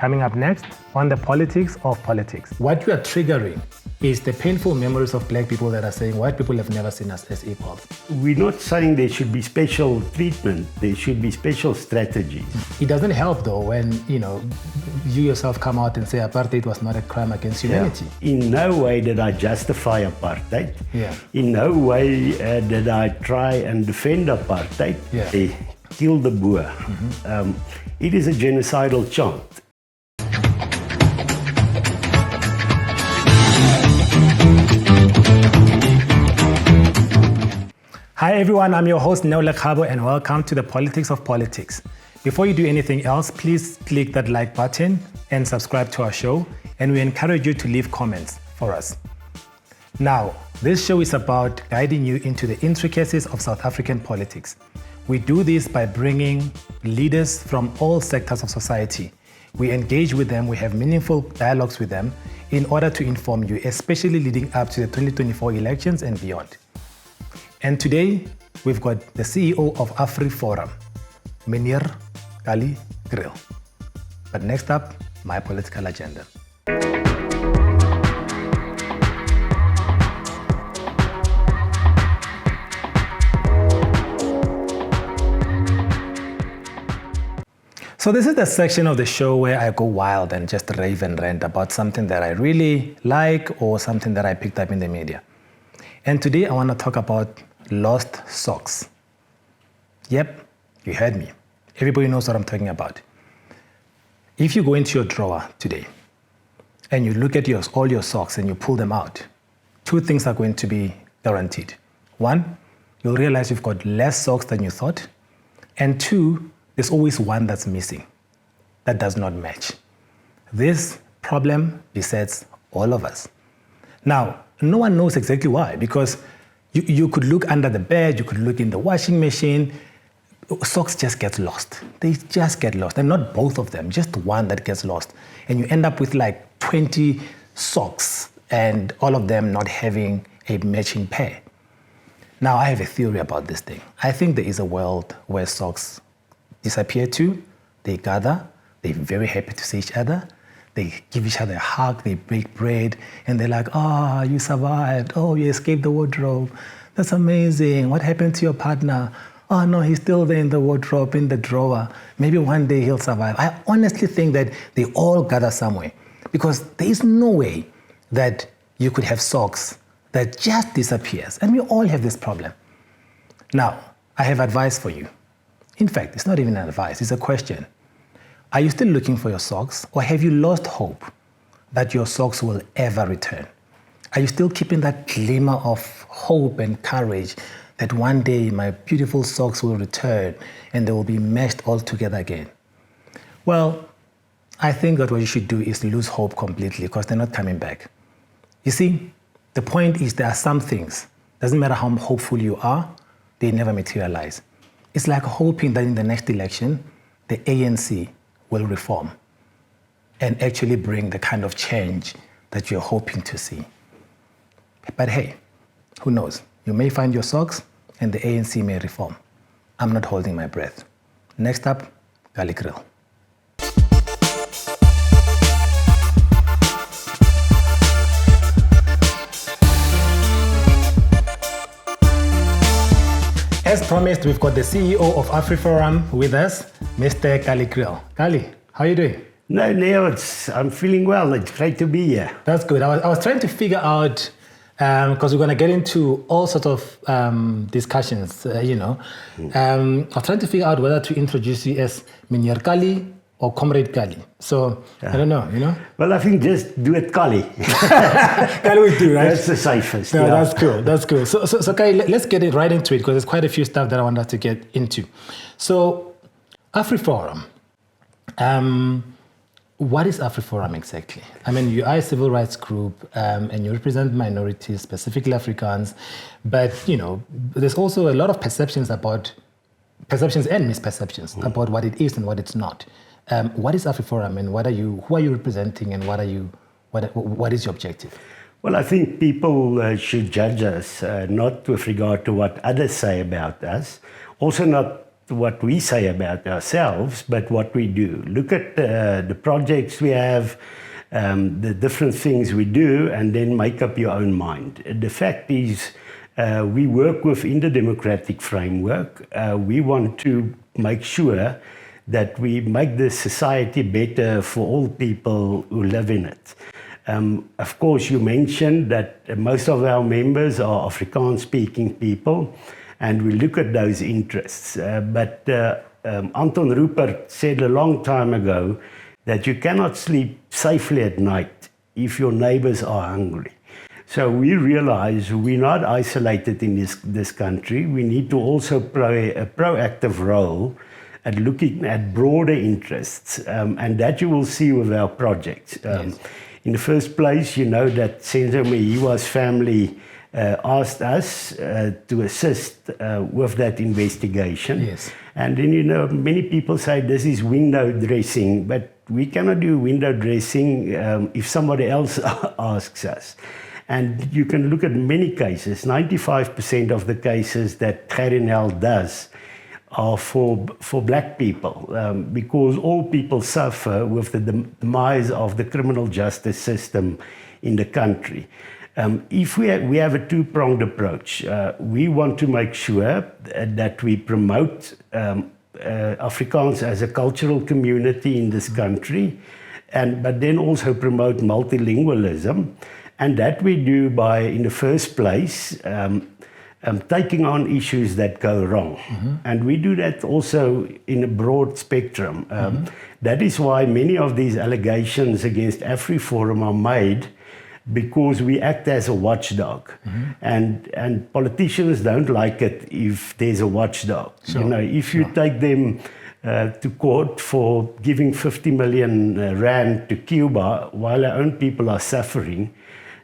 Coming up next on the politics of politics. What you are triggering is the painful memories of black people that are saying white people have never seen us as equals. We're not saying there should be special treatment, there should be special strategies. It doesn't help though when, you yourself come out and say apartheid was not a crime against humanity. Yeah. In no way did I justify apartheid. Yeah. In no way did I try and defend apartheid. Yeah. They killed the boer. It is a genocidal chant. Hi everyone, I'm your host Neo and welcome to the Politics of Politics. Before you do anything else, please click that like button and subscribe to our show, and we encourage you to leave comments for us. Now, this show is about guiding you into the intricacies of South African politics. We do this by bringing leaders from all sectors of society. We engage with them, we have meaningful dialogues with them in order to inform you, especially leading up to the 2024 elections and beyond. And today, we've got the CEO of Afri Forum, Neo and Kallie Kriel. But next up, my political agenda. So this is the section of the show where I go wild and just rave and rant about something that I really like or something that I picked up in the media. And today I want to talk about lost socks. Yep, you heard me. Everybody knows what I'm talking about. If you go into your drawer today and you look at all your socks and you pull them out, two things are going to be guaranteed. One, you'll realize you've got less socks than you thought. And two, there's always one that's missing, that does not match. This problem besets all of us. Now, no one knows exactly why, because you could look under the bed, you could look in the washing machine, socks just get lost. They just get lost, and not both of them, just one that gets lost. And you end up with like 20 socks and all of them not having a matching pair. Now, I have a theory about this thing. I think there is a world where socks disappear too, they gather, they're very happy to see each other, they give each other a hug, they break bread, and they're like, oh, you survived, oh, you escaped the wardrobe, that's amazing, what happened to your partner? Oh no, he's still there in the wardrobe, in the drawer, maybe one day he'll survive. I honestly think that they all gather somewhere, because there is no way that you could have socks that just disappears, and we all have this problem. Now, I have advice for you. In fact, it's not even an advice, it's a question. Are you still looking for your socks, or have you lost hope that your socks will ever return? Are you still keeping that glimmer of hope and courage that one day my beautiful socks will return and they will be meshed all together again? Well, I think that what you should do is lose hope completely, because they're not coming back. You see, the point is there are some things, doesn't matter how hopeful you are, they never materialize. It's like hoping that in the next election, the ANC will reform and actually bring the kind of change that you're hoping to see. But hey, who knows? You may find your socks and the ANC may reform. I'm not holding my breath. Next up, Kallie Kriel. As promised, we've got the CEO of Afri Forum with us, Mr. Kallie Kriel. Kallie, how are you doing? No, Neo, I'm feeling well. It's great to be here. That's good. I was trying to figure out, because we're going to get into all sorts of discussions, I was trying to figure out whether to introduce you as Neo and Kallie or Comrade Kallie. So, I don't know, Well, I think just do it Kallie. Kallie we do, right? That's the safest. No, yeah. That's cool. So Kallie, let's get it right into it, because there's quite a few stuff that I want us to get into. So, Afri Forum. What is Afri Forum exactly? I mean, you are a civil rights group and you represent minorities, specifically Afrikaans, but there's also a lot of perceptions and misperceptions about what it is and what it's not. What is Afri Forum, and who are you representing, and what is your objective? Well, I think people should judge us not with regard to what others say about us, also not what we say about ourselves, but what we do. Look at the projects we have, the different things we do, and then make up your own mind. The fact is, we work within the democratic framework. We want to make sure that we make the society better for all people who live in it. Of course, you mentioned that most of our members are Afrikaans-speaking people, and we look at those interests. But Anton Rupert said a long time ago that you cannot sleep safely at night if your neighbors are hungry. So we realize we're not isolated in this country. We need to also play a proactive role at looking at broader interests, and that you will see with our projects. Yes. In the first place, you know that Senzo Mehiwa's family asked us to assist with that investigation. Yes. And then, you know, many people say this is window dressing, but we cannot do window dressing if somebody else asks us. And you can look at many cases. 95% of the cases that Gerrinel does are for black people, because all people suffer with the demise of the criminal justice system in the country. If we have a two-pronged approach. We want to make sure that we promote Afrikaans as a cultural community in this country, but then also promote multilingualism. And that we do by, in the first place, taking on issues that go wrong. Mm-hmm. And we do that also in a broad spectrum. That is why many of these allegations against Afri Forum are made, because we act as a watchdog. And politicians don't like it if there's a watchdog. Sure. You know, if you take them to court for giving 50 million rand to Cuba while our own people are suffering,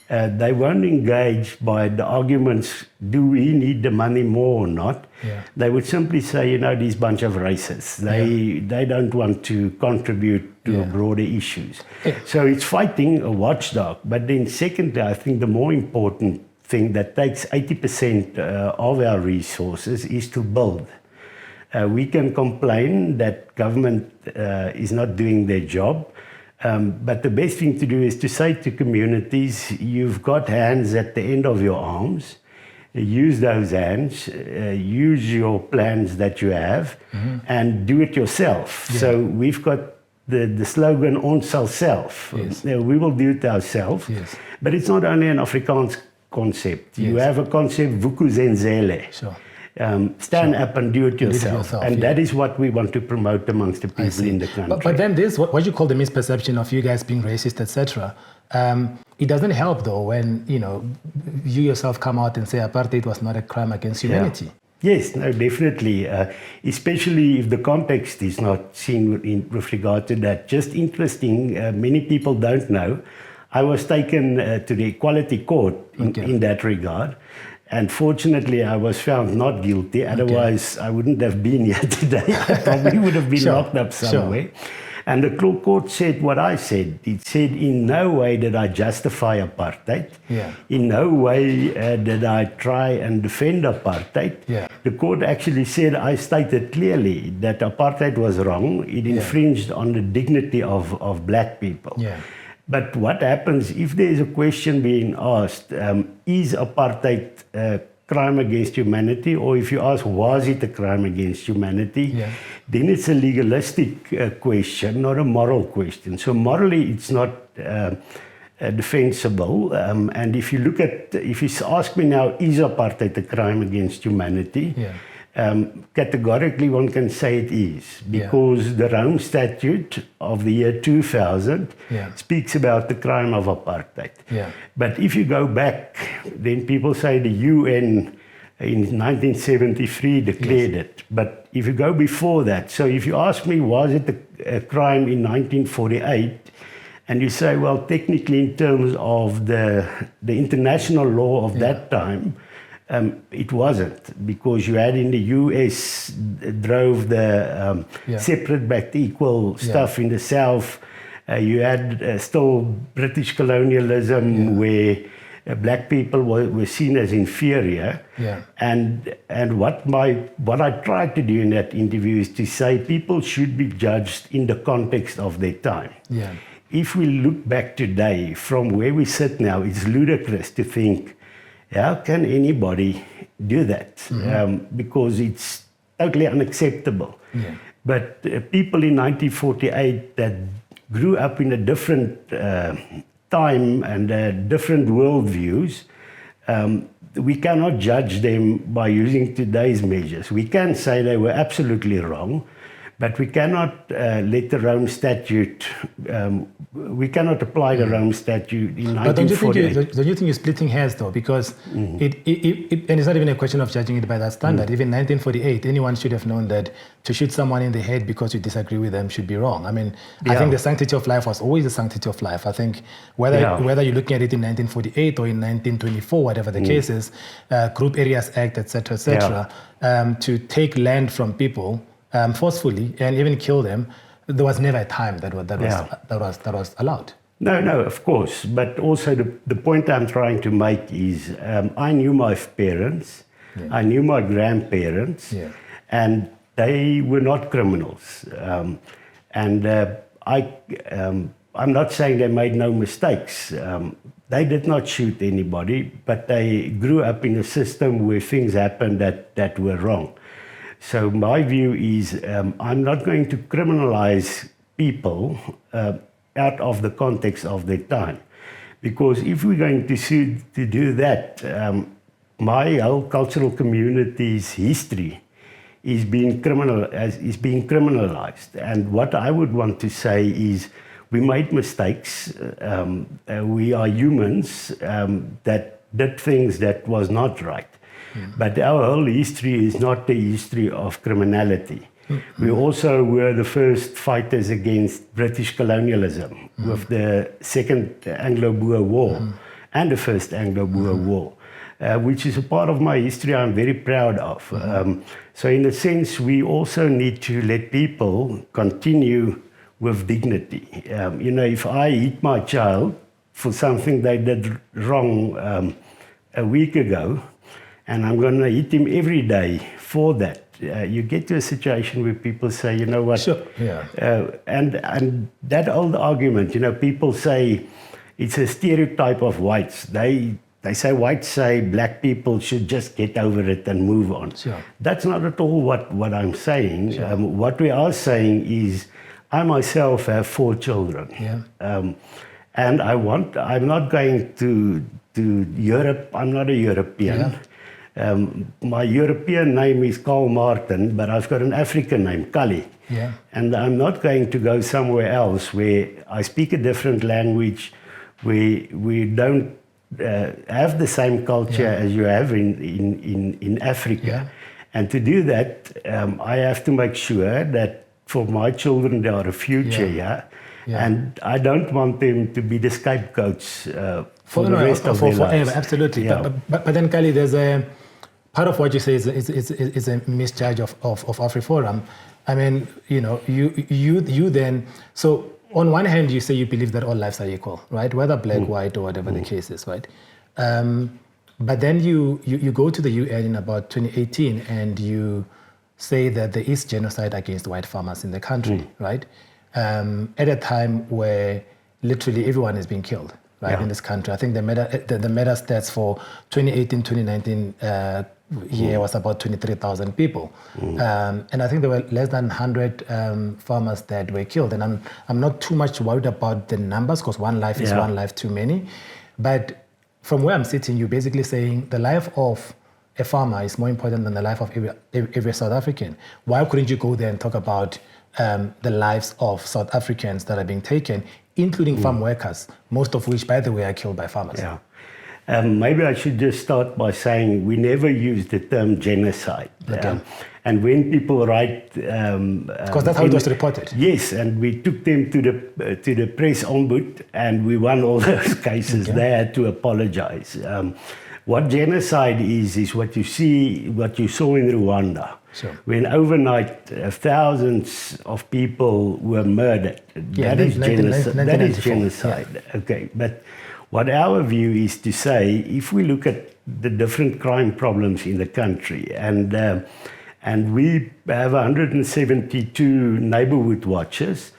they won't engage by the arguments, do we need the money more or not? Yeah. They would simply say, you know, these bunch of racists, they don't want to contribute to broader issues. Yeah. So it's fighting a watchdog. But then secondly, I think the more important thing that takes 80% of our resources is to build. We can complain that government is not doing their job. But the best thing to do is to say to communities, you've got hands at the end of your arms, use those hands, use your plans that you have, and do it yourself. Yeah. So we've got the slogan, ons sal self. Yes. We will do it ourselves. Yes. But it's not only an Afrikaans concept. Yes. You have a concept, Vukuzenzele. Sure. Stand up and do it yourself. And that is what we want to promote amongst the people in the country. But then this, what you call the misperception of you guys being racist, etc. It doesn't help though when, you know, you yourself come out and say apartheid was not a crime against humanity. Yeah. Yes, no, definitely. Especially if the context is not seen with regard to that. Just interesting, many people don't know. I was taken to the Equality Court in that regard. And fortunately, I was found not guilty. Otherwise, I wouldn't have been here today. I probably would have been locked up somewhere. Sure. And the court said what I said. It said, in no way did I justify apartheid. Yeah. In no way did I try and defend apartheid. Yeah. The court actually said, I stated clearly that apartheid was wrong. It infringed on the dignity of black people. Yeah. But what happens if there is a question being asked, is apartheid a crime against humanity? Or if you ask, was it a crime against humanity? Yeah. Then it's a legalistic question, not a moral question. So morally, it's not defensible. And if you look at, if you ask me now, is apartheid a crime against humanity? Yeah. Categorically, one can say it is, because the Rome Statute of the year 2000 speaks about the crime of apartheid. Yeah. But if you go back, then people say the UN in 1973 declared it. But if you go before that, so if you ask me, was it a crime in 1948? And you say, well, technically in terms of the international law of that time, it wasn't, because you had in the US drove the separate but equal stuff in the South. You had still British colonialism where black people were seen as inferior. Yeah. And what I tried to do in that interview is to say people should be judged in the context of their time. Yeah. If we look back today, from where we sit now, it's ludicrous to think, how can anybody do that? Because it's totally unacceptable. Yeah. But people in 1948 that grew up in a different time and different worldviews, we cannot judge them by using today's measures. We can say they were absolutely wrong, but we cannot let the Rome Statute, we cannot apply the Rome Statute in 1948. But don't you think you're splitting hairs though? Because and it's not even a question of judging it by that standard. Even 1948, anyone should have known that to shoot someone in the head because you disagree with them should be wrong. I mean, I think the sanctity of life was always the sanctity of life. I think whether you're looking at it in 1948 or in 1924, whatever the case is, Group Areas Act, etc., to take land from people forcefully and even kill them, there was never a time that was allowed. No, of course. But also the point I'm trying to make is I knew my parents, I knew my grandparents, and they were not criminals. I'm not saying they made no mistakes. They did not shoot anybody, but they grew up in a system where things happened that were wrong. So my view is I'm not going to criminalize people out of the context of their time. Because if we're going to do that, my whole cultural community's history is being criminalized. And what I would want to say is we made mistakes. We are humans that did things that was not right. But our whole history is not the history of criminality. We also were the first fighters against British colonialism with the Second Anglo-Boer War and the First Anglo-Boer War, which is a part of my history I'm very proud of. So in a sense, we also need to let people continue with dignity. If I hit my child for something they did wrong a week ago, and I'm going to hit him every day for that, you get to a situation where people say, you know what? Sure. And that old argument, people say it's a stereotype of whites. They say whites say black people should just get over it and move on. Sure. That's not at all what I'm saying. Sure. What we are saying is I myself have 4 children. And I'm not going to Europe. I'm not a European. My European name is Carl Martin, but I've got an African name, Kallie. And I'm not going to go somewhere else where I speak a different language, where we don't have the same culture as you have in Africa. And to do that, I have to make sure that for my children there are a future here. And I don't want them to be the scapegoats for the rest of their lives. Absolutely. But then, Kallie, there's a part of what you say is a misjudge of Afri Forum. I mean, you then, so on one hand, you say you believe that all lives are equal, right? Whether black, white, or whatever the case is, right? But then you go to the UN in about 2018 and you say that there is genocide against white farmers in the country, right? At a time where literally everyone is being killed, right, in this country. I think the meta stats for 2018-2019 year was about 23,000 people. And I think there were less than 100 farmers that were killed. And I'm not too much worried about the numbers because one life is one life too many. But from where I'm sitting, you're basically saying the life of a farmer is more important than the life of every South African. Why couldn't you go there and talk about the lives of South Africans that are being taken, including farm workers, most of which, by the way, are killed by farmers? Maybe I should just start by saying we never use the term genocide. And when people write... Because that's how it was reported. Yes, and we took them to the press ombud and we won all those cases. They had to apologize. What genocide is what you saw in Rwanda. When overnight thousands of people were murdered. That is genocide. Okay, but What our view is to say, if we look at the different crime problems in the country, and we have 172 neighborhood watches,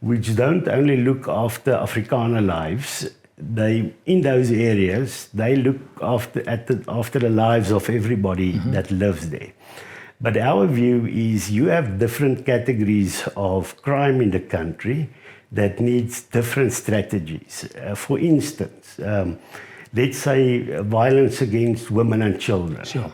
which don't only look after Afrikaner lives. In those areas, they look after the lives of everybody that lives there. But our view is you have different categories of crime in the country that needs different strategies. For instance, let's say violence against women and children. Sure.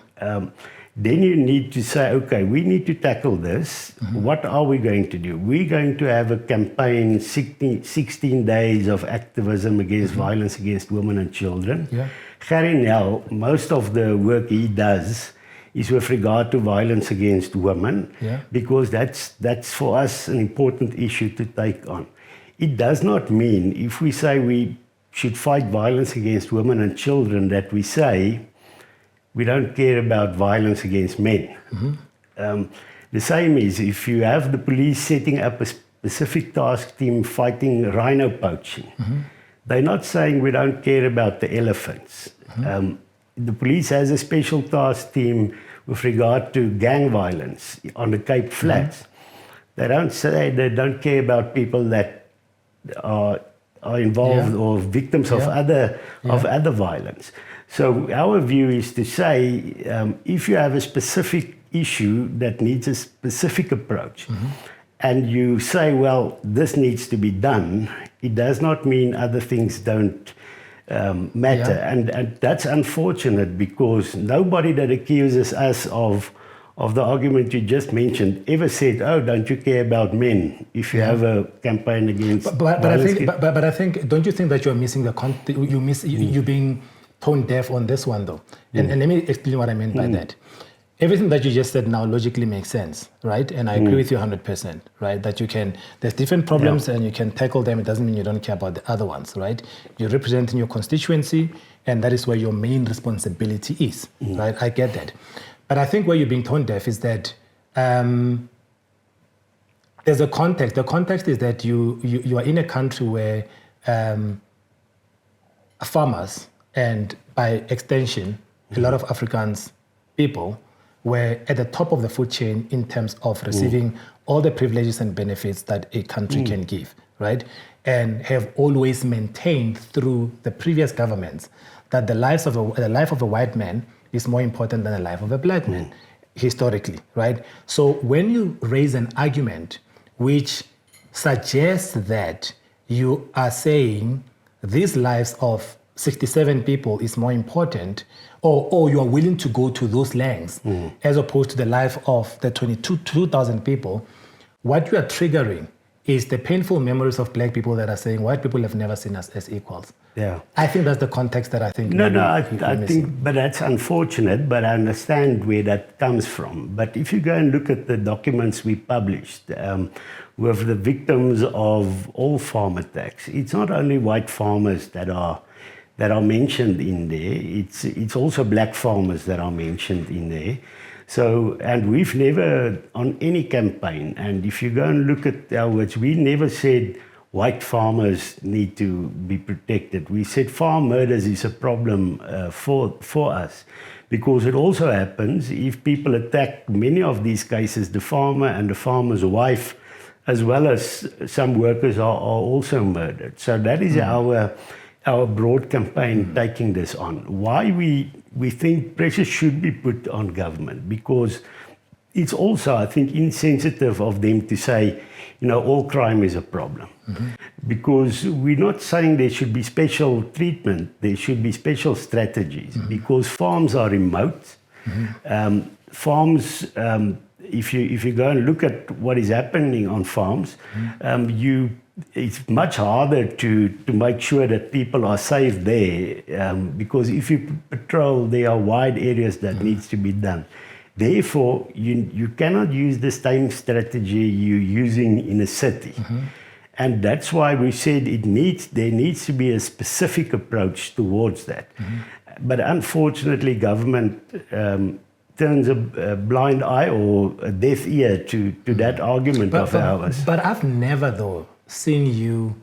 Then you need to say, okay, we need to tackle this. What are we going to do? We're going to have a campaign, 16 days of activism against violence against women and children. Yeah. Gary Nel, most of the work he does is with regard to violence against women, because that's for us an important issue to take on. It does not mean, if we say we should fight violence against women and children, that we say we don't care about violence against men. The same is if you have the police setting up a specific task team fighting rhino poaching, they're not saying we don't care about the elephants. The police has a special task team with regard to gang violence on the Cape Flats. They don't say they don't care about people that are involved or victims of other violence. So our view is to say, if you have a specific issue that needs a specific approach, and you say, well, this needs to be done, it does not mean other things don't matter. And that's unfortunate, because nobody that accuses us of the argument you just mentioned ever said, oh, don't you care about men if you have a campaign against but I think, don't you think that you're missing the context, you're being tone deaf on this one, though? And let me explain what I mean by that. Everything that you just said now logically makes sense, right? And I agree with you 100%, right? That there's different problems and you can tackle them. It doesn't mean you don't care about the other ones, right? You're representing your constituency, and that is where your main responsibility is, right? I get that. But I think where you're being tone deaf is that there's a context. The context is that you are in a country where farmers, and by extension, a lot of Afrikaans people were at the top of the food chain in terms of receiving all the privileges and benefits that a country can give, right? And have always maintained through the previous governments that the life of a white man is more important than the life of a black man, historically, right? So when you raise an argument which suggests that you are saying these lives of 67 people is more important, or you are willing to go to those lengths as opposed to the life of the 2,000 people, what you are triggering is the painful memories of black people that are saying white people have never seen us as equals. Yeah, I think that's the context that I think. I think, but that's unfortunate. But I understand where that comes from. But if you go and look at the documents we published with the victims of all farm attacks, it's not only white farmers that are mentioned in there. It's also black farmers that are mentioned in there. So, and we've never, on any campaign, and if you go and look at our words, we never said white farmers need to be protected. We said farm murders is a problem for us, because it also happens if people attack, many of these cases, the farmer and the farmer's wife, as well as some workers are also murdered. So that is our broad campaign taking this on. Why we think pressure should be put on government, because it's also, I think, insensitive of them to say, all crime is a problem. Because we're not saying there should be special treatment, there should be special strategies, because farms are remote. Farms, if you go and look at what is happening on farms, it's much harder to make sure that people are safe there, because if you patrol, there are wide areas that needs to be done. Therefore, you cannot use the same strategy you're using in a city. And that's why we said there needs to be a specific approach towards that. But unfortunately, government turns a blind eye or a deaf ear to that argument of ours. But I've never, though, seen you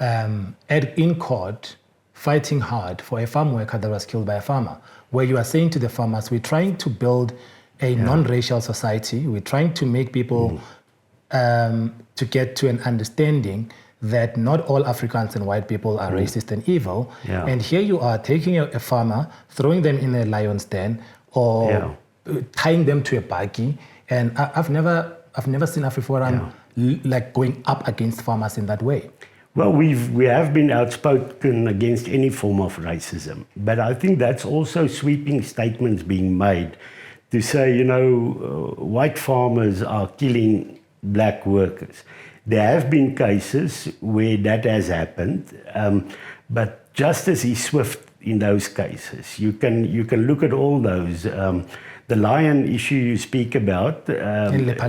in court fighting hard for a farm worker that was killed by a farmer, where you are saying to the farmers, we're trying to build a non-racial society. We're trying to make people to get to an understanding that not all Africans and white people are racist and evil. Yeah. And here you are taking a farmer, throwing them in a lion's den, or tying them to a buggy. And I've never seen Afri Forum like going up against farmers in that way. Well, we have been outspoken against any form of racism, but I think that's also sweeping statements being made to say, you know, white farmers are killing black workers. There have been cases where that has happened, but justice is swift in those cases. You can look at all those. The lion issue you speak about, it's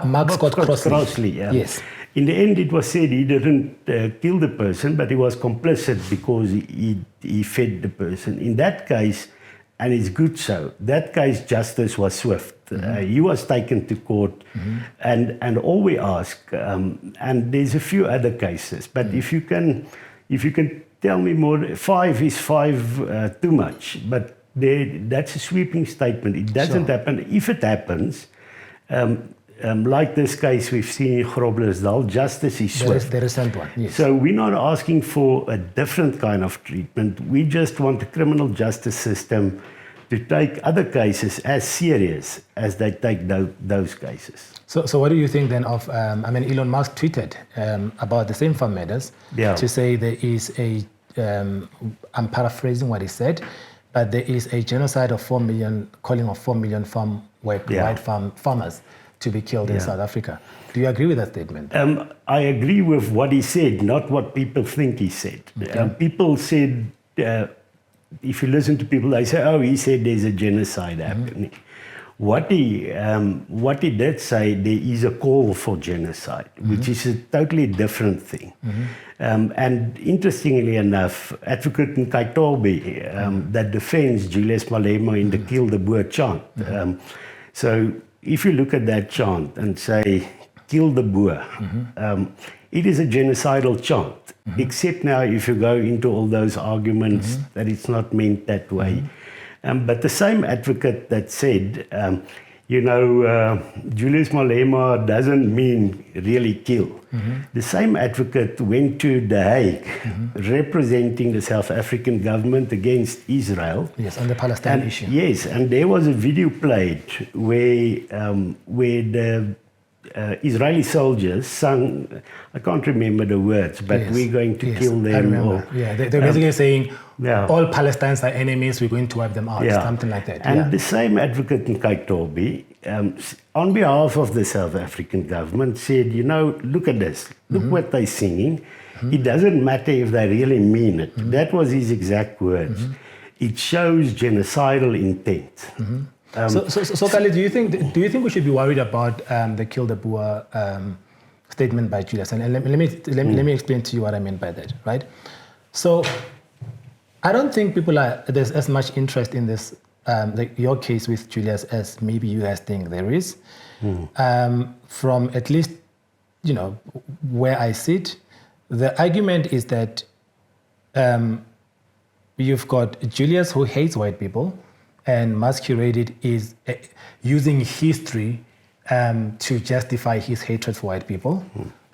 Mark Scott Crossley. Yeah. Yes. In the end, it was said he didn't kill the person, but he was complicit because he fed the person. In that case, and it's good so, that case justice was swift. He was taken to court, and all we ask, and there's a few other cases, but if you can tell me more, 5 is 5 too much, but that's a sweeping statement. It doesn't happen. If it happens, like this case we've seen in Groblersdal, justice is swift. The recent one, yes. So we're not asking for a different kind of treatment. We just want the criminal justice system to take other cases as serious as they take those cases. So what do you think then of, Elon Musk tweeted about the same farm matters to say there is a, I'm paraphrasing what he said, but there is a genocide of 4 million, calling of 4 million white farmers to be killed in South Africa. Do you agree with that statement? I agree with what he said, not what people think he said. Okay. People said, if you listen to people, they say, oh, he said there's a genocide happening. What he did say, there is a call for genocide, which is a totally different thing. And interestingly enough, advocate Nkaitobi that defends Julius Malema in the Kill the Boer chant. So if you look at that chant and say, kill the Boer, it is a genocidal chant, except now if you go into all those arguments that it's not meant that way. But the same advocate that said, Julius Malema doesn't mean really kill. The same advocate went to The Hague, representing the South African government against Israel. Yes, on the Palestine issue. Yes, and there was a video played where the Israeli soldiers sung, I can't remember the words, but we're going to kill them. I remember. They're basically saying, all Palestinians are enemies, we're going to wipe them out, something like that. And the same advocate in Nkaitobi, on behalf of the South African government, said, look at this, look what they're singing. It doesn't matter if they really mean it. That was his exact words. It shows genocidal intent. So Kallie, do you think we should be worried about the Kill the Boer statement by Julius? And let me explain to you what I mean by that, right? So I don't think there's as much interest in this, your case with Julius, as maybe you guys think there is. From at least, where I sit, the argument is that you've got Julius who hates white people and masqueraded is using history to justify his hatred for white people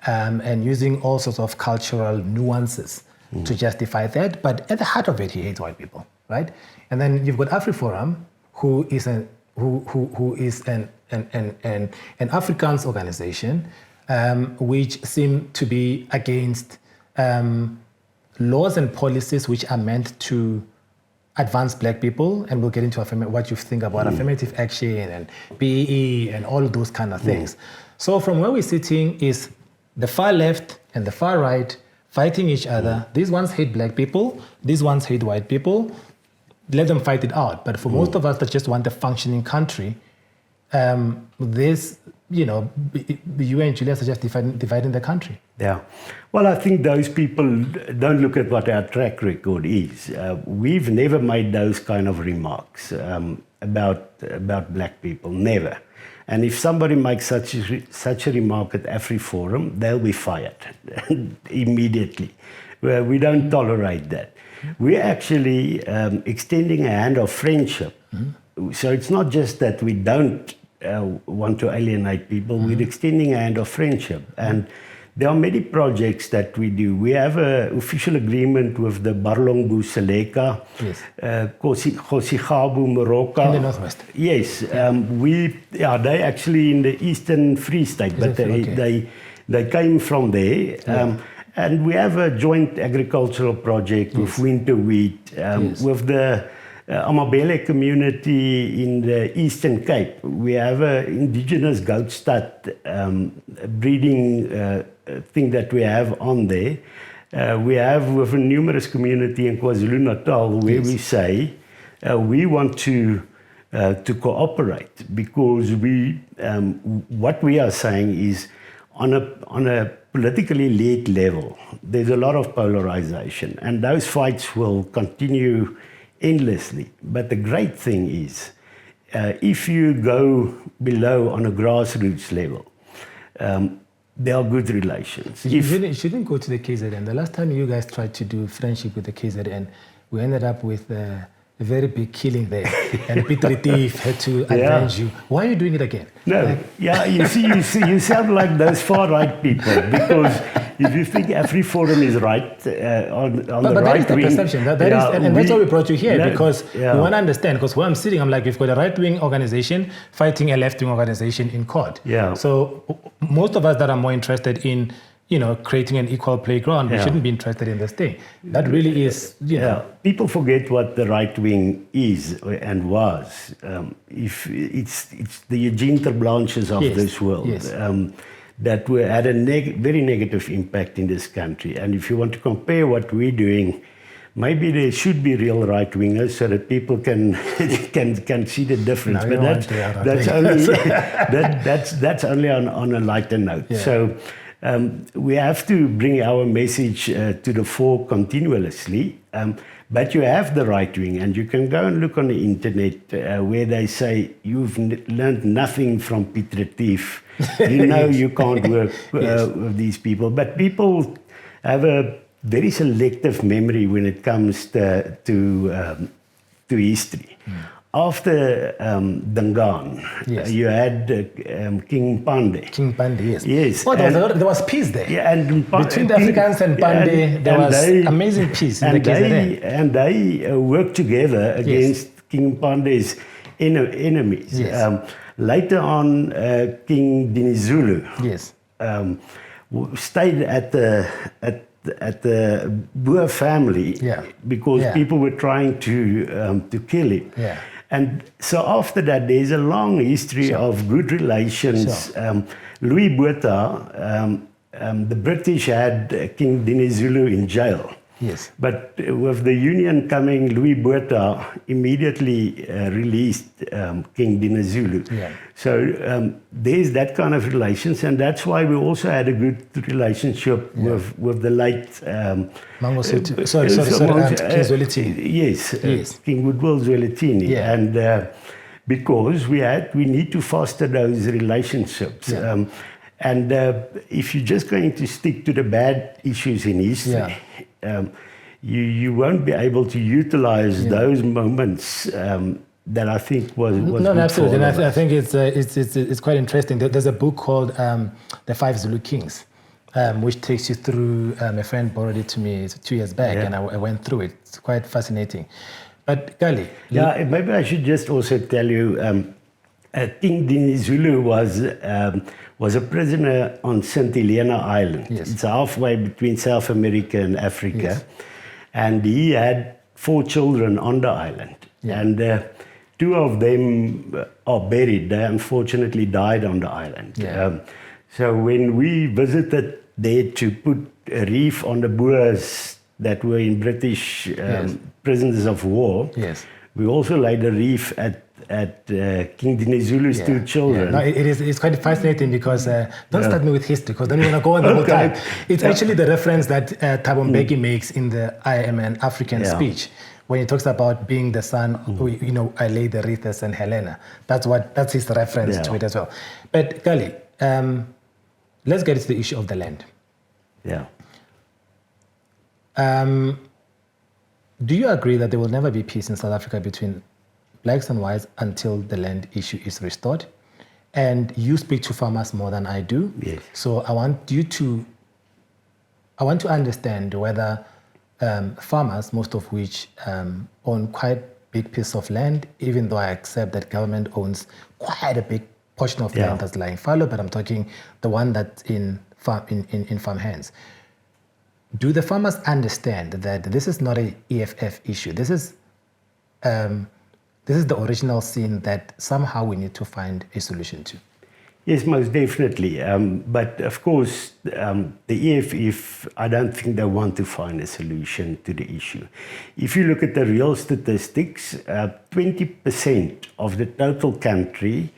and using all sorts of cultural nuances to justify that. But at the heart of it, he hates white people, right? And then you've got Afri Forum, who is an Afrikaans organization, which seem to be against laws and policies which are meant to advance black people, and we'll get into what you think about affirmative action and BEE and all those kind of things. So from where we're sitting is the far left and the far right fighting each other. These ones hate black people, these ones hate white people. Let them fight it out. But for most of us that just want a functioning country, you and Julius are just dividing the country. Yeah. Well, I think those people don't look at what our track record is. We've never made those kind of remarks about black people, never. And if somebody makes such a remark at Afri Forum, they'll be fired immediately. We don't tolerate that. We're actually extending a hand of friendship. So it's not just that we don't want to alienate people, we're extending a hand of friendship. And there are many projects that we do. We have an official agreement with the Barlongbu Seleka, Yes. Kosighabu Moroka. In the Northwest. Yes. They actually in the Eastern Free State, but they came from there. And we have a joint agricultural project with winter wheat, with the Amabele community in the Eastern Cape. We have an indigenous goat stud breeding thing that we have on there. We have with a numerous community in KwaZulu-Natal where we say we want to cooperate, because what we are saying is on a politically led level, there's a lot of polarization, and those fights will continue endlessly. But the great thing is, if you go below on a grassroots level, there are good relations. You shouldn't go to the KZN. The last time you guys tried to do friendship with the KZN, we ended up with a very big killing there, and Peter Thief had to avenge you. Why are you doing it again? No, you see, you sound like those far-right people, because if you think Afri Forum is right on the right wing... But that is the perception. That's why we brought you here, because we want to understand, because where I'm sitting, I'm like, we've got a right-wing organization fighting a left-wing organization in court. Yeah. So most of us that are more interested in creating an equal playground, we shouldn't be interested in this thing. That really is, People forget what the right wing is and was. If it's the Eugene Terblanches of this world that had a very negative impact in this country. And if you want to compare what we're doing, maybe there should be real right wingers so that people can see the difference. No, but that's only on a lighter note. Yeah. So. We have to bring our message to the fore continuously, but you have the right wing, and you can go and look on the internet where they say you've learned nothing from Peter Thief. You can't work with these people. But people have a very selective memory when it comes to history. After Dangan, you had King Pande. King Pande, yes. Yes. Oh, there was peace there. Yeah, and between the Africans and Pande, there was amazing peace in the KZN. And they worked together against King Pande's enemies. Yes. Later on, King Dinizulu stayed at the boer family because people were trying to kill him. Yeah. And so after that, there's a long history of good relations. Louis Botha, the British had King Dinizulu in jail. Yes. But with the Union coming, Louis Botha immediately released King Dinizulu. Yeah. So there's that kind of relations, and that's why we also had a good relationship with the late... King Zwelithini. Yes, King Woodwill Zwelithini. Yeah. And because we need to foster those relationships. Yeah. And if you're just going to stick to the bad issues in history, you won't be able to utilize those moments that I think was no, absolutely. And I think it's quite interesting. There's a book called The Five Zulu Kings, which takes you through. A friend borrowed it to me 2 years back, and I went through it. It's quite fascinating. But Kallie, maybe I should just also tell you, King Dinizulu was a prisoner on St. Helena Island. Yes. It's halfway between South America and Africa. Yes. And he had 4 children on the island. Yeah. And 2 of them are buried. They unfortunately died on the island. Yeah. So when we visited there to put a reef on the Boers that were in British prisoners of war, we also laid a reef at King Dinizulu's 2 children. No, it's quite fascinating because don't start me with history, because then we're going to go on the whole time. It's actually the reference that Thabo Mbeki makes in the I Am an African speech, when he talks about being the son, I lay the wreath as St. Helena. That's his reference to it as well. But Kallie, let's get to the issue of the land. Yeah. Do you agree that there will never be peace in South Africa between blacks and whites until the land issue is restored? And you speak to farmers more than I do. Yes. So I want to understand whether farmers, most of which own quite big piece of land, even though I accept that government owns quite a big portion of land that's lying fallow, but I'm talking the one that's in farm hands. Do the farmers understand that this is not a EFF issue? This is the original sin that somehow we need to find a solution to. Yes, most definitely. But of course, the EFF, I don't think they want to find a solution to the issue. If you look at the real statistics, 20% of the total country,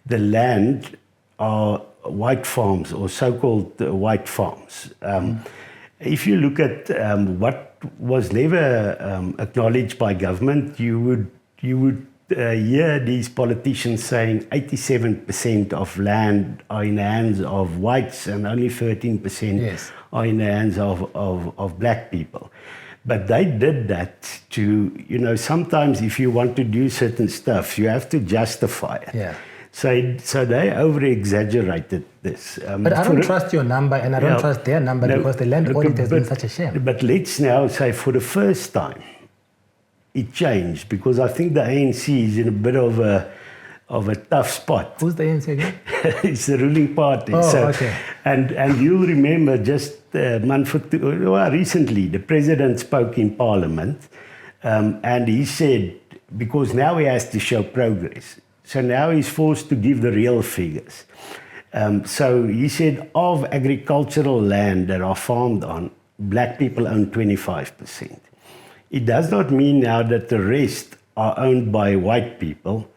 the land are white farms or so-called white farms. If you look at what was never acknowledged by government, you would hear these politicians saying 87% of land are in the hands of whites and only 13% are in the hands of black people. But they did that to, sometimes if you want to do certain stuff, you have to justify it. Yeah. So they over-exaggerated this. But I don't trust your number and I don't trust their number because the land audit has been such a shame. But let's now say for the first time, it changed because I think the ANC is in a bit of a tough spot. Who's the ANC again? It's the ruling party. Oh, okay. And you'll remember just a month or two, recently, the president spoke in Parliament and he said, because now he has to show progress. So now he's forced to give the real figures. So he said of agricultural land that are farmed on, black people own 25%. It does not mean now that the rest are owned by white people.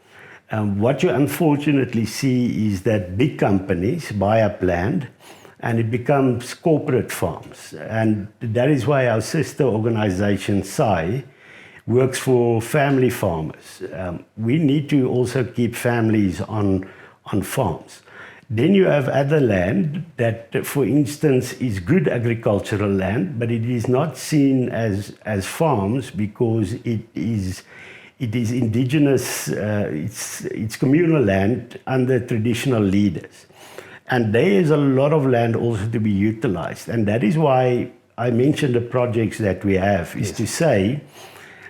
What you unfortunately see is that big companies buy up land and it becomes corporate farms. And that is why our sister organization, SAI, works for family farmers. We need to also keep families on farms. Then you have other land that, for instance, is good agricultural land, but it is not seen as farms because it is indigenous, it's communal land under traditional leaders. And there is a lot of land also to be utilized. And that is why I mentioned the projects that we have, is to say,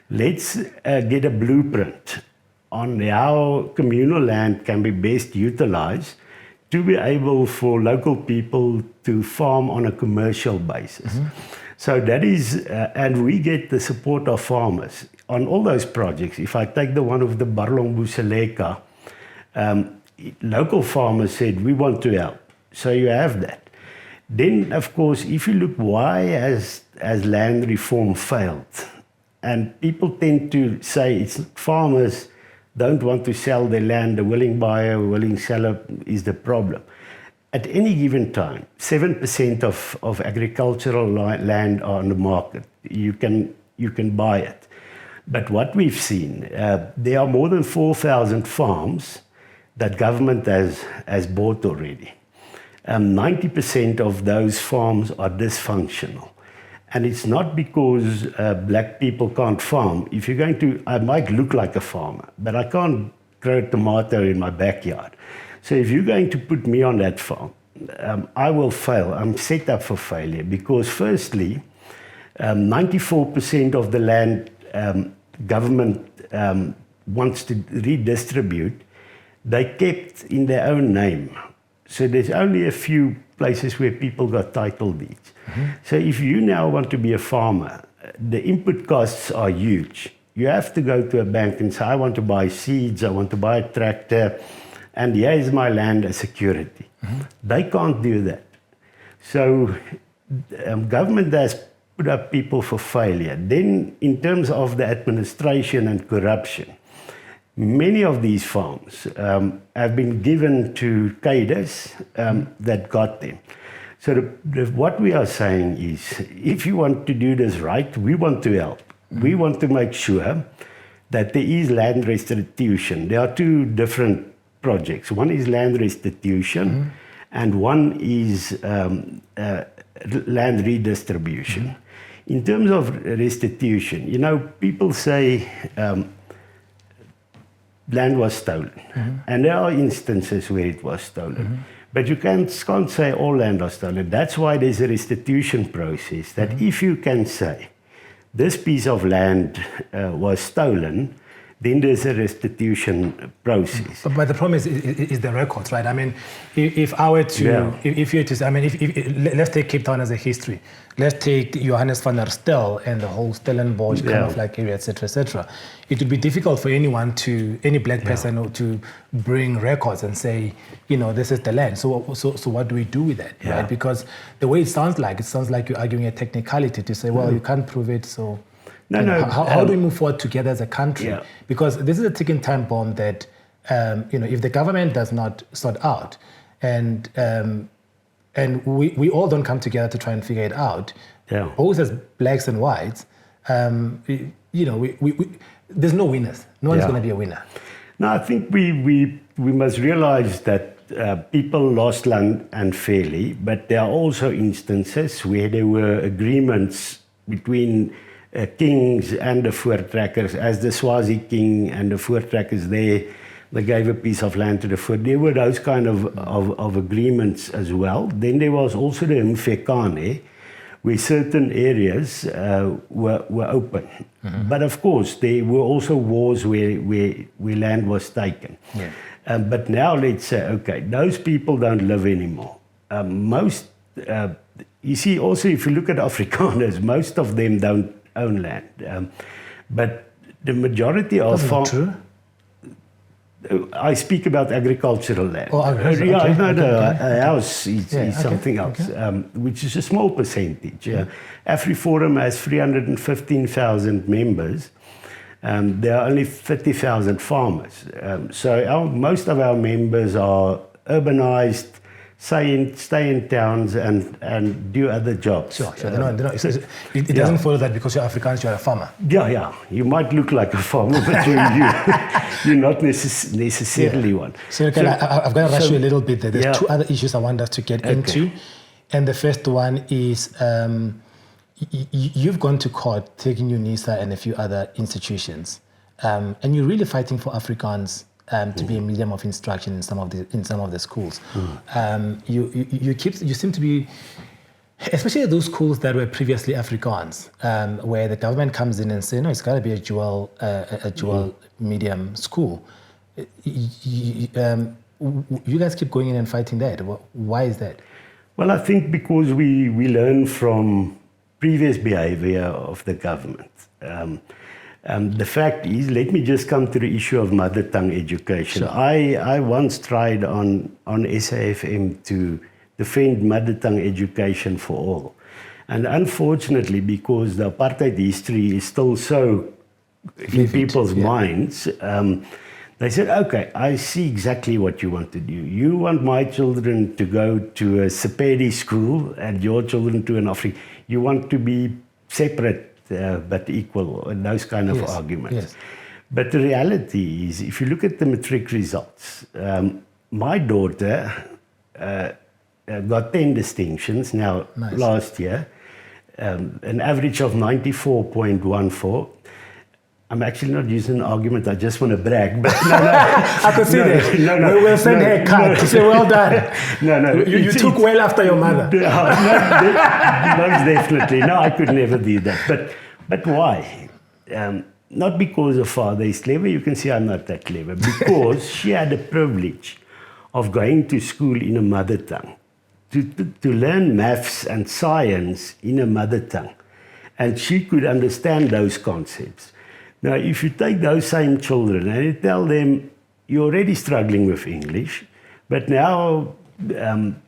let's get a blueprint on how communal land can be best utilized to be able for local people to farm on a commercial basis. So that is, and we get the support of farmers on all those projects. If I take the one of the Barlong Buseleka, local farmers said, we want to help. So you have that. Then, of course, if you look why has land reform failed, and people tend to say it's farmers don't want to sell their land, the willing buyer, willing seller is the problem. At any given time, 7% of agricultural land are on the market. You can buy it. But what we've seen, there are more than 4,000 farms that government has bought already. 90% of those farms are dysfunctional. And it's not because black people can't farm. If you're going to, I might look like a farmer, but I can't grow a tomato in my backyard. So if you're going to put me on that farm, I will fail. I'm set up for failure because firstly, 94% of the land government wants to redistribute, they kept in their own name. So there's only a few places where people got title deeds. So if you now want to be a farmer, the input costs are huge. You have to go to a bank and say, I want to buy seeds, I want to buy a tractor, and here is my land as security. They can't do that. So government has put up people for failure. Then in terms of the administration and corruption, many of these farms have been given to cadres that got them. So what we are saying is, if you want to do this right, we want to help. We want to make sure that there is land restitution. There are two different projects. One is land restitution, and one is land redistribution. In terms of restitution, people say land was stolen, and there are instances where it was stolen. But you can't say all land was stolen. That's why there's a restitution process, that if you can say this piece of land was stolen, then there's a restitution process. But the problem is the records, right? I mean, if I were to, if you were to, I mean, let's take Cape Town as a history. Let's take Johannes van der Stel and the whole Stellenbosch kind of like area, etc. It would be difficult for any black person to bring records and say, this is the land. So what do we do with that, right? Because the way it sounds like you're arguing a technicality to say, well, you can't prove it, so. How do we move forward together as a country? Because this is a ticking time bomb that, if the government does not sort out, and we all don't come together to try and figure it out, both as blacks and whites, there's no winners. No one's going to be a winner. No, I think we must realize that people lost land unfairly, but there are also instances where there were agreements between kings and the voortrekkers, as the Swazi king and the voortrekkers they gave a piece of land to the Voor. There were those kind of agreements as well. Then there was also the Mfekane, where certain areas were open. But of course, there were also wars where land was taken. But now let's say, okay, those people don't live anymore. You see, also if you look at Afrikaners, most of them don't own land. But the majority of true. I speak about agricultural land. A house is something else, which is a small percentage. Afri Forum has 315,000 members. There are only 30,000 farmers. So most of our members are urbanized, stay in towns and do other jobs. Sure. It doesn't follow that because you're Afrikaans, you're a farmer. Yeah. You might look like a farmer, but you're not necessarily one. So I've got to rush you a little bit there. There's two other issues I want us to get into. And the first one is you've gone to court, taking UNISA and a few other institutions. And you're really fighting for Afrikaans to be a medium of instruction in some of the schools. You seem to be, especially those schools that were previously Afrikaans, where the government comes in and say, no, it's got to be a dual medium school. You guys keep going in and fighting that. Why is that? Well, I think because we learn from previous behavior of the government. The fact is, let me just come to the issue of mother tongue education. Sure. I once tried on SAFM to defend mother tongue education for all. And unfortunately, because the apartheid history is still so in people's minds, they said, okay, I see exactly what you want to do. You want my children to go to a Sepedi school and your children to an Afri. You want to be separate but equal, and those kind of arguments. Yes. But the reality is, if you look at the matric results, my daughter got 10 distinctions last year, an average of 94.14. I'm actually not using an argument, I just want to brag. But no. I could see that. No. We'll send her a card to say, well done. No. You took well after your mother. Most definitely. No, I could never do that. But why? Not because her father is clever. You can see I'm not that clever. Because she had the privilege of going to school in a mother tongue. To learn maths and science in a mother tongue. And she could understand those concepts. Now, if you take those same children and you tell them, you're already struggling with English, but now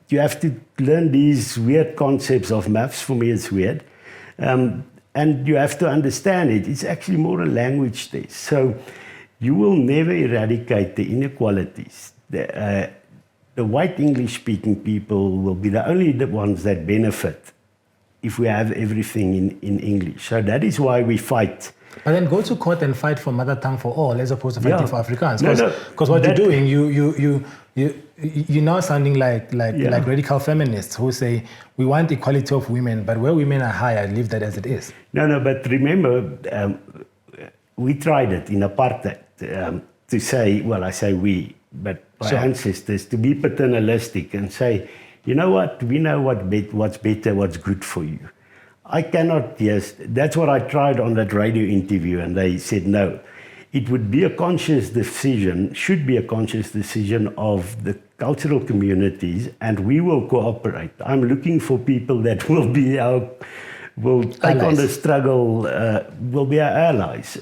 you have to learn these weird concepts of maths. For me, it's weird. And you have to understand it. It's actually more a language test. So you will never eradicate the inequalities. The white English-speaking people will be the only ones that benefit if we have everything in English. So that is why we fight. But then go to court and fight for mother tongue for all, as opposed to fighting for Afrikaans. Because what that, you're doing, you're now sounding like radical feminists who say we want equality of women, but where women are higher, leave that as it is. No, but remember, we tried it in apartheid to say, well, I say we, but my ancestors, to be paternalistic and say, you know what, we know what's better, what's good for you. I cannot, that's what I tried on that radio interview, and they said no. It would be a conscious decision, should be a conscious decision of the cultural communities, and we will cooperate. I'm looking for people that will take on the struggle, will be our allies.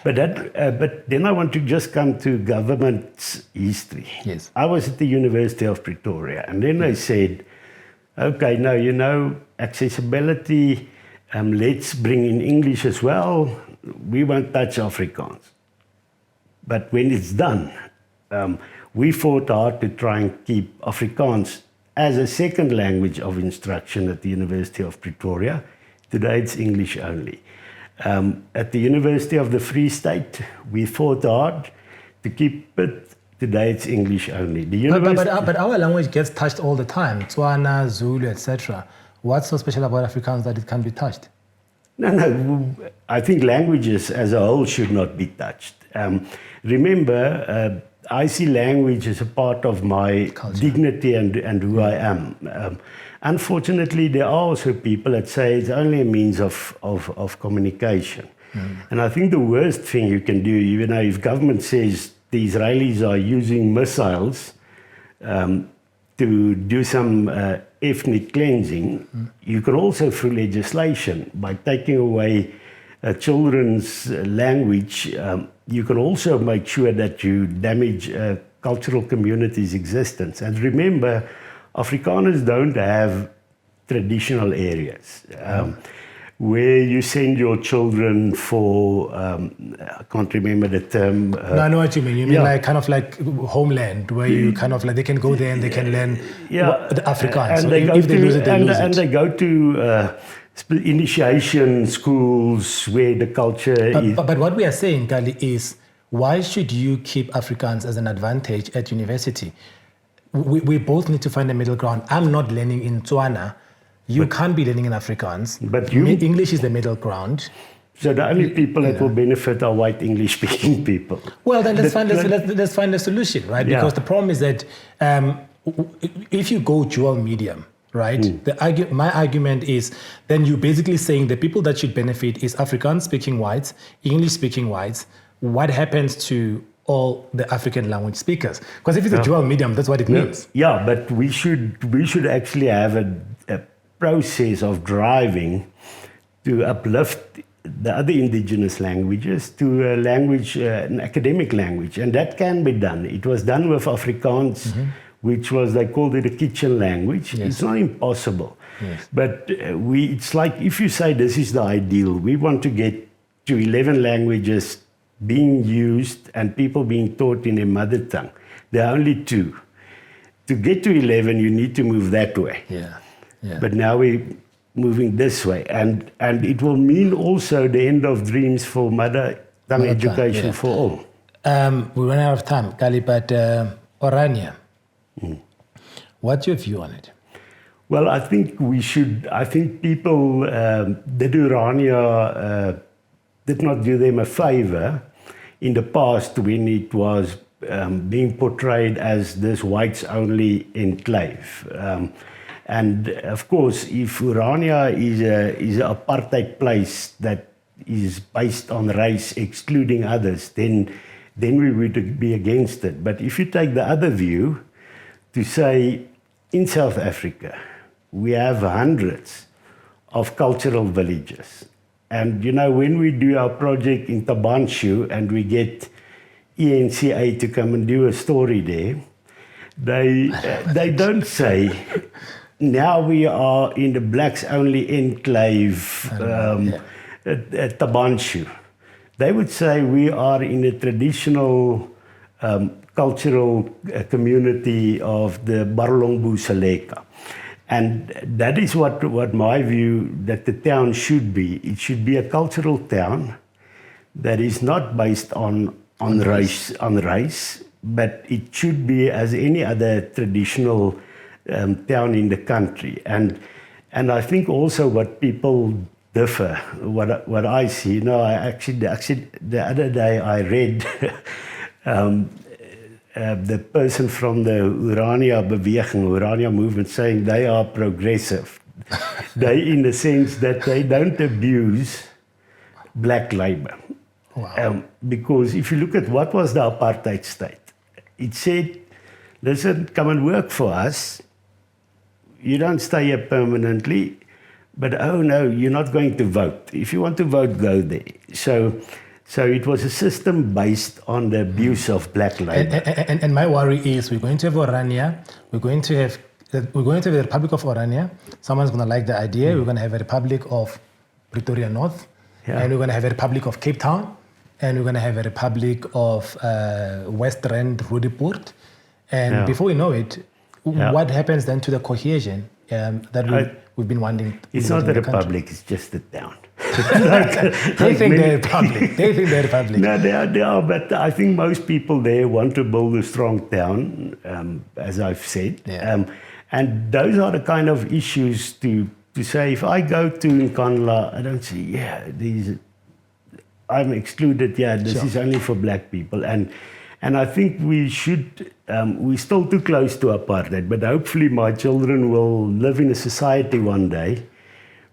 But then I want to just come to government's history. Yes. I was at the University of Pretoria, and then they said, okay, now, accessibility, let's bring in English as well. We won't touch Afrikaans. But when it's done, we fought hard to try and keep Afrikaans as a second language of instruction at the University of Pretoria. Today it's English only. At the University of the Free State, we fought hard to keep it. Today it's English only. But our language gets touched all the time. Tswana, Zulu, etc. What's so special about Afrikaans that it can be touched? No. I think languages as a whole should not be touched. Remember, I see language as a part of my culture, dignity and who I am. Unfortunately, there are also people that say it's only a means of communication. And I think the worst thing you can do, if government says the Israelis are using missiles to do some ethnic cleansing, you can also, through legislation, by taking away children's language, you can also make sure that you damage cultural communities' existence. And remember, Afrikaners don't have traditional areas where you send your children for, I can't remember the term. No, I know what you mean. You mean like kind of like homeland, where you kind of like, they can go there and they can learn the Afrikaans. And if they lose it, they lose it. And they go to initiation schools where the culture is. But what we are saying, Kallie, is why should you keep Afrikaans as an advantage at university? We both need to find a middle ground. I'm not learning in Tswana. You can't be learning in Afrikaans. But English is the middle ground. So the only people that will benefit are white English-speaking people. Well, then let's find a solution, right? Because the problem is that if you go dual medium, right? My argument is then you're basically saying the people that should benefit is Afrikaans-speaking whites, English-speaking whites. What happens to all the African language speakers? Because if it's a dual medium, that's what it means. Yeah, but we should actually have a process of driving to uplift the other indigenous languages to a language, an academic language, and that can be done. It was done with Afrikaans, which was, they called it a kitchen language. Yes. It's not impossible, but it's like if you say this is the ideal, we want to get to 11 languages being used and people being taught in their mother tongue. There are only 2. To get to 11, you need to move that way. But now we're moving this way. And it will mean also the end of dreams for mother tongue education for all. We run out of time, Kallie, but Orania, what's your view on it? Well, I think people, the Orania did not do them a favor in the past when it was being portrayed as this whites-only enclave. And of course, if Orania is an apartheid place that is based on race, excluding others, then we would be against it. But if you take the other view, to say in South Africa, we have hundreds of cultural villages. And when we do our project in Tabanshu and we get ENCA to come and do a story there, they don't say, now we are in the blacks-only enclave at Tabanshu. They would say we are in a traditional cultural community of the Barlongbu Seleka. And that is what my view that the town should be. It should be a cultural town that is not based on race, but it should be as any other traditional town in the country. And I think also what people differ, what I see. I actually the other day I read the person from the Orania movement saying they are progressive. They, in the sense that they don't abuse black labor. Wow. Because if you look at what was the apartheid state, it said, listen, come and work for us. You don't stay here permanently, but oh no, you're not going to vote. If you want to vote, go there. So it was a system based on the abuse of black labor. And my worry is we're going to have Orania, we're going to have the Republic of Orania. Someone's going to like the idea. We're going to have a Republic of Pretoria North, and we're going to have a Republic of Cape Town, and we're going to have a Republic of West Rand, Roodepoort. And before we know it, what happens then to the cohesion that we've been wanting? It's not a republic, it's just a town. They think they're republic. No, they are, but I think most people there want to build a strong town, as I've said. And those are the kind of issues to say, if I go to Nkandla, I don't say, I'm excluded, this is only for black people. And I think we should, we're still too close to apartheid, but hopefully my children will live in a society one day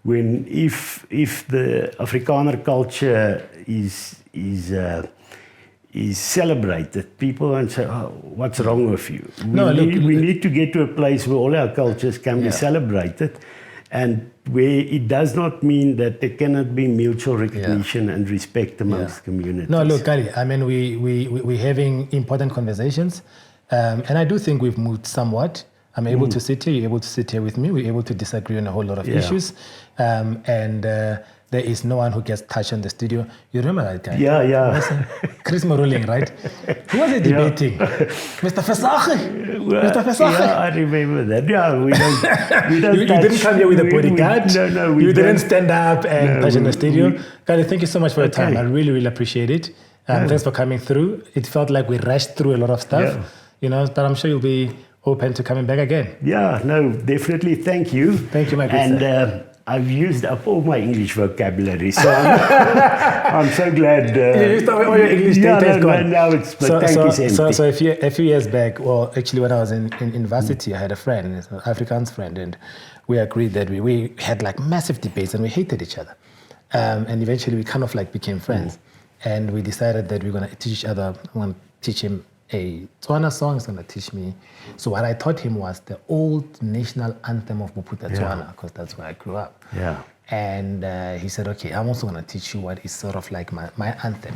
when if the Afrikaner culture is celebrated, people won't say, oh, what's wrong with you? We need to get to a place where all our cultures can be celebrated, and where it does not mean that there cannot be mutual recognition and respect amongst communities. No, look, Kallie, I mean, we're having important conversations, and I do think we've moved somewhat. I'm able to sit here, you're able to sit here with me, we're able to disagree on a whole lot of issues, and there is no one who gets touched on the studio. You remember that guy? Yeah. Chris Maruling, right? Who was he debating? Mr. Versage? Mr. Versage? Yeah, I remember that. Yeah, we don't you didn't come here with a bodyguard. No, you didn't stand up and touch in the studio. Kallie, thank you so much for your time. I really, really appreciate it. Thanks for coming through. It felt like we rushed through a lot of stuff, but I'm sure you'll be open to coming back again. Yeah, no, definitely. Thank you. Thank you, my good sir. I've used up all my English vocabulary, so I'm so glad. You used all your English data is gone. Now it's, but thank you, so a few years back, well, actually when I was in university, I had a friend, an Afrikaans friend, and we agreed that we had like massive debates and we hated each other. And eventually we kind of like became friends. And we decided that we're going to teach each other. I'm going to teach him a Tswana song, he's going to teach me. So what I taught him was the old national anthem of Boputa Tswana, because that's where I grew up. And he said, okay, I'm also going to teach you what is sort of like my anthem.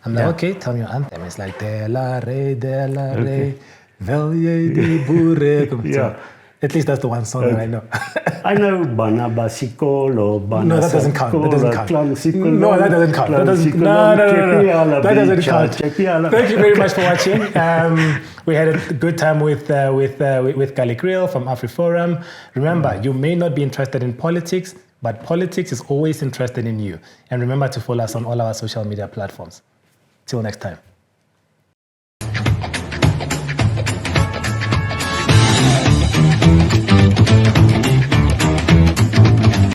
I'm like, okay, tell me your anthem. It's like, de la re, vel ye di boere. At least that's the one song that I know. I know Bana Basikolo, Bana. No, that doesn't count. That doesn't count. No, that doesn't count. That doesn't, no. That doesn't count. Thank you very much for watching. We had a good time with Kallie Kriel from Afri Forum. Remember, you may not be interested in politics, but politics is always interested in you. And remember to follow us on all our social media platforms. Till next time.